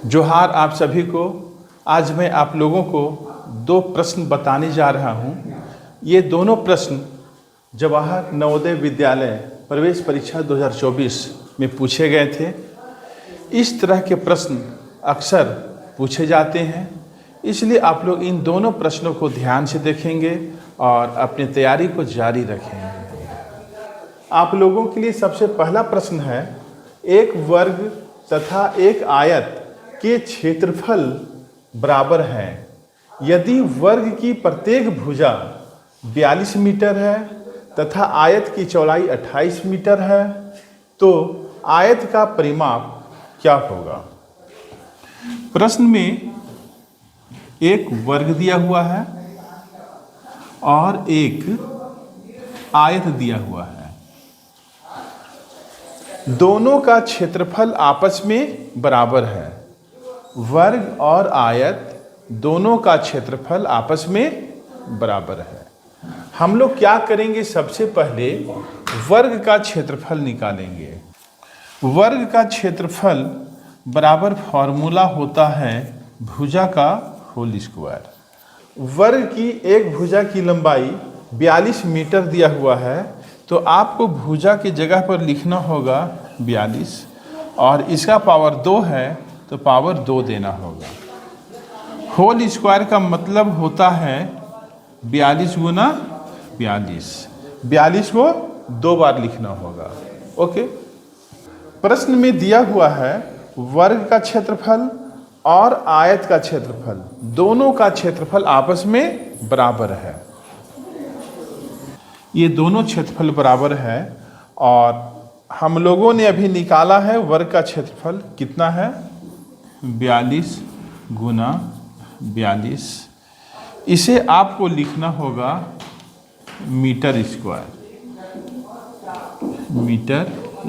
जोहार आप सभी को। आज मैं आप लोगों को दो प्रश्न बताने जा रहा हूँ। ये दोनों प्रश्न जवाहर नवोदय विद्यालय प्रवेश परीक्षा 2024 में पूछे गए थे। इस तरह के प्रश्न अक्सर पूछे जाते हैं, इसलिए आप लोग इन दोनों प्रश्नों को ध्यान से देखेंगे और अपनी तैयारी को जारी रखेंगे। आप लोगों के लिए सबसे पहला प्रश्न है, एक वर्ग तथा एक आयत के क्षेत्रफल बराबर हैं। यदि वर्ग की प्रत्येक भुजा 42 मीटर है तथा आयत की चौड़ाई 28 मीटर है, तो आयत का परिमाप क्या होगा? प्रश्न में एक वर्ग दिया हुआ है और एक आयत दिया हुआ है। दोनों का क्षेत्रफल आपस में बराबर है। वर्ग और आयत दोनों का क्षेत्रफल आपस में बराबर है। हम लोग क्या करेंगे? सबसे पहले वर्ग का क्षेत्रफल निकालेंगे। वर्ग का क्षेत्रफल बराबर फॉर्मूला होता है भुजा का होल स्क्वायर। वर्ग की एक भुजा की लंबाई 42 मीटर दिया हुआ है, तो आपको भुजा की जगह पर लिखना होगा 42 और इसका पावर 2 है तो पावर 2 देना होगा। होल स्क्वायर का मतलब होता है 42 गुना 42। 42 को 2 बार लिखना होगा। ओके। प्रश्न में दिया हुआ है वर्ग का क्षेत्रफल और आयत का क्षेत्रफल, दोनों का क्षेत्रफल आपस में बराबर है। ये दोनों क्षेत्रफल बराबर है और हम लोगों ने अभी निकाला है वर्ग का क्षेत्रफल कितना है? 42 गुना 42। इसे आपको लिखना होगा मीटर स्क्वायर। Metre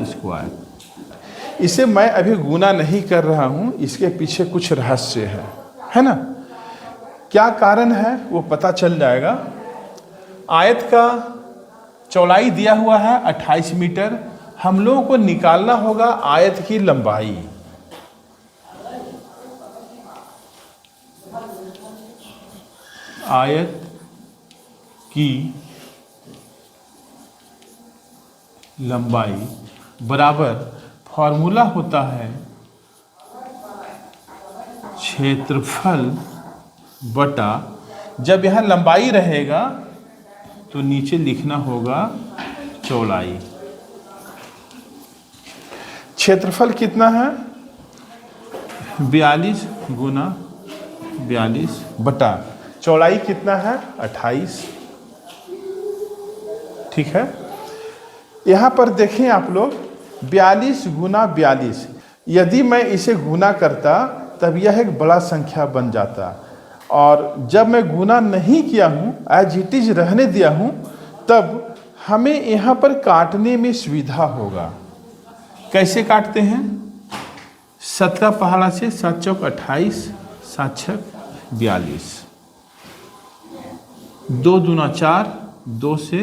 square. इसे मैं अभी गुना नहीं कर रहा हूँ, इसके पीछे कुछ रहस्य है ना? क्या कारण है वो पता चल जाएगा। आयत का चौड़ाई दिया हुआ है 28 मीटर। हम लोगों को निकालना होगा आयत की लंबाई। आयत की लंबाई बराबर फॉर्मूला होता है क्षेत्रफल बटा, जब यह लंबाई रहेगा तो नीचे लिखना होगा चौड़ाई। क्षेत्रफल कितना है? 42 गुना 42 बटा चौड़ाई कितना है? 28। ठीक है। यहाँ पर देखें आप लोग 42 गुना 42, यदि मैं इसे गुना करता तब यह एक बड़ा संख्या बन जाता, और जब मैं गुना नहीं किया हूँ, एज इट इज रहने दिया हूँ, तब हमें यहाँ पर काटने में सुविधा होगा। कैसे काटते हैं? 17 पहाड़ा से 7 चौक 28, 7 छक 42, 2 दूना 4, 2 से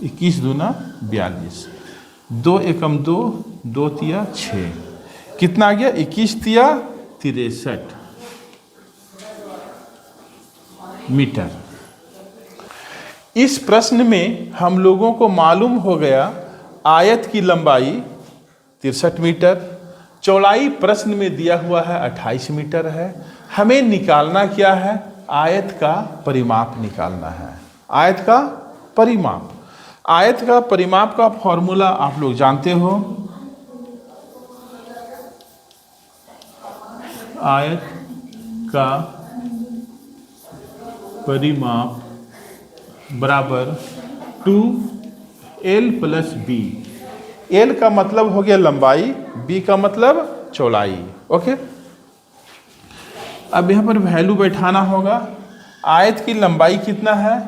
21 दूना 42, 2 एकम 2, 2 तिया 6, कितना आ गया? 21 तिया 63 मीटर। इस प्रश्न में हम लोगों को मालूम हो गया आयत की लंबाई 63 मीटर, चौड़ाई प्रश्न में दिया हुआ है 28 मीटर है। हमें निकालना क्या है? आयत का परिमाप निकालना है। आयत का परिमाप। आयत का परिमाप का फॉर्मूला आप लोग जानते हो। आयत का परिमाप बराबर 2L + B। L का मतलब हो गया लंबाई, B का मतलब चौड़ाई। ओके। अब यहाँ पर वैल्यू बैठाना होगा। आयत की लंबाई कितना है?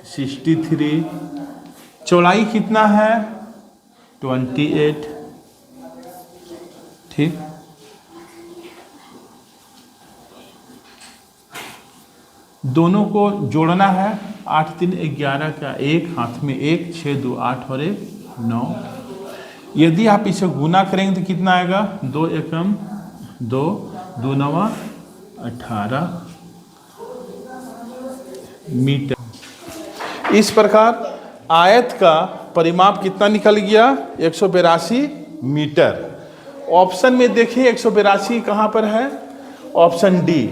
63। चौड़ाई कितना है? 28। ठीक। दोनों को जोड़ना है। 8 3 11 का 1, हाथ में 1, 6 2 8 और 1 9। यदि आप इसे गुना करेंगे तो कितना आएगा? 2 एकम 2, 2 9 18 मीटर। इस प्रकार आयत का परिमाप कितना निकल गया? 182 मीटर। ऑप्शन में देखिए 182 कहाँ पर है? Option D.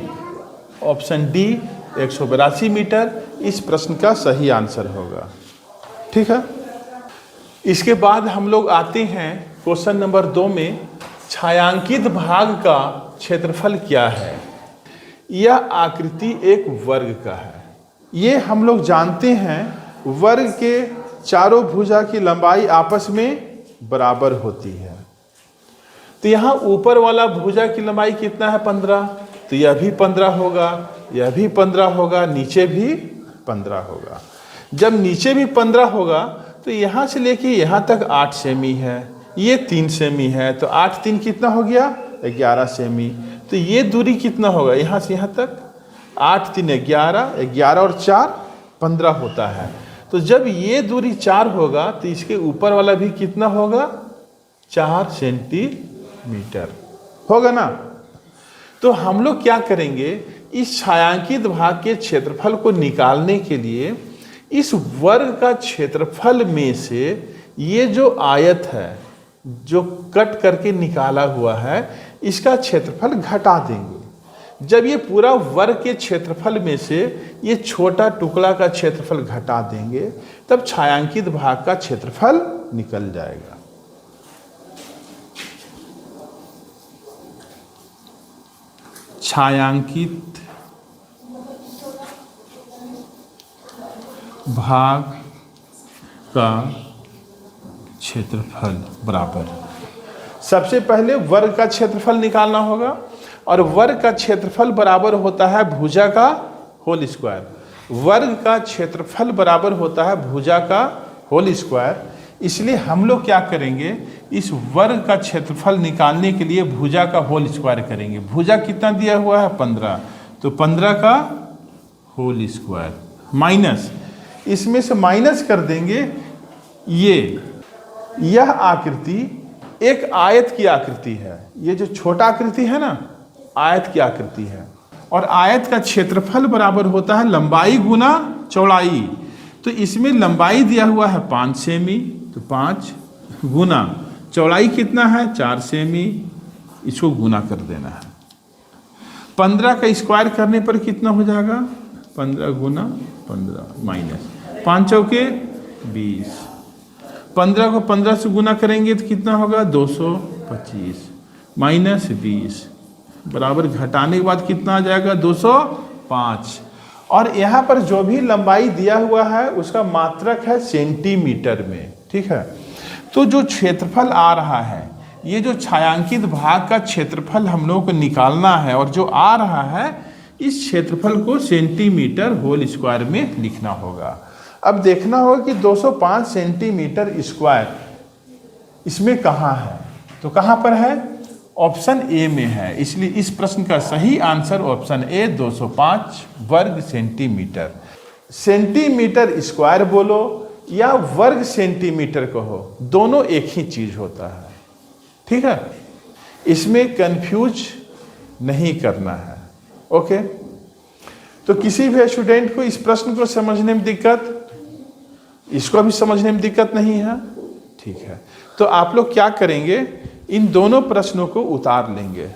Option D 182 metre इस प्रश्न का सही आंसर होगा। ठीक है, इसके बाद हम लोग आते हैं क्वेश्चन नंबर 2 में। छायांकित भाग का क्षेत्रफल क्या है? यह आकृति एक वर्ग का है। ये हम लोग जानते हैं वर्ग के चारों भुजा की लंबाई आपस में बराबर होती है। तो यहाँ ऊपर वाला भुजा की लंबाई कितना है? 15। तो यह भी 15 होगा, यह भी 15 होगा, नीचे भी 15 होगा। जब नीचे भी 15 होगा तो यहाँ से लेके यहाँ तक 8 सेमी है, ये 3 सेमी है, तो 8 3 कितना हो गया? 11 सेमी। तो ये दूरी कितना होगा यहाँ से यहाँ तक? 8 3 11, 11 और 4 15 होता है। तो जब ये दूरी 4 होगा तो इसके ऊपर वाला भी कितना होगा? 4 सेंटीमीटर होगा ना। तो हम लोग क्या करेंगे, इस छायांकित भाग के क्षेत्रफल को निकालने के लिए इस वर्ग का क्षेत्रफल में से ये जो आयत है जो कट करके निकाला हुआ है इसका क्षेत्रफल घटा देंगे। जब ये पूरा वर्ग के क्षेत्रफल में से ये छोटा टुकड़ा का क्षेत्रफल घटा देंगे तब छायांकित भाग का क्षेत्रफल निकल जाएगा। छायांकित भाग का क्षेत्रफल बराबर, सबसे पहले वर्ग का क्षेत्रफल निकालना होगा और वर्ग का क्षेत्रफल बराबर होता है भुजा का होल स्क्वायर। वर्ग का क्षेत्रफल बराबर होता है भुजा का होल स्क्वायर। इसलिए हम लोग क्या करेंगे, इस वर्ग का क्षेत्रफल निकालने के लिए भुजा का होल स्क्वायर करेंगे। भुजा कितना दिया हुआ है? 15। तो 15 का होल स्क्वायर माइनस, इसमें से माइनस कर देंगे यह आकृति एक आयत की आकृति है। ये जो छोटा आकृति है ना, आयत की आकृति है और आयत का क्षेत्रफल बराबर होता है लंबाई गुना चौड़ाई। तो इसमें लंबाई दिया हुआ है 5 सेमी, तो 5 गुना चौड़ाई कितना है? 4 सेमी, इसको गुना कर देना है। 15 का स्क्वायर करने पर कितना हो जाएगा? 15 गुना 15 माइनस 5 चौके 20। 15 को 15 से गुना करेंगे तो कितना होगा? 225 माइनस 20 बराबर घटाने के बाद कितना आ जाएगा? 205। और यहाँ पर जो भी लंबाई दिया हुआ है उसका मात्रक है सेंटीमीटर में। ठीक है, तो जो क्षेत्रफल आ रहा है, ये जो छायांकित भाग का क्षेत्रफल हम लोगों को निकालना है और जो आ रहा है इस क्षेत्रफल को सेंटीमीटर होल स्क्वायर में लिखना होगा। अब देखना होगा कि 205 सेंटीमीटर स्क्वायर इसमें कहाँ है? तो कहाँ पर है? ऑप्शन ए में है। इसलिए इस प्रश्न का सही आंसर ऑप्शन ए 205 वर्ग सेंटीमीटर। सेंटीमीटर स्क्वायर बोलो या वर्ग सेंटीमीटर कहो, दोनों एक ही चीज होता है। ठीक है, इसमें कंफ्यूज नहीं करना है। ओके, तो किसी भी स्टूडेंट को इस प्रश्न को समझने में दिक्कत, इसको भी समझने में दिक्कत नहीं है? ठीक है, तो आप लोग क्या करेंगे, इन दोनों प्रश्नों को उतार लेंगे।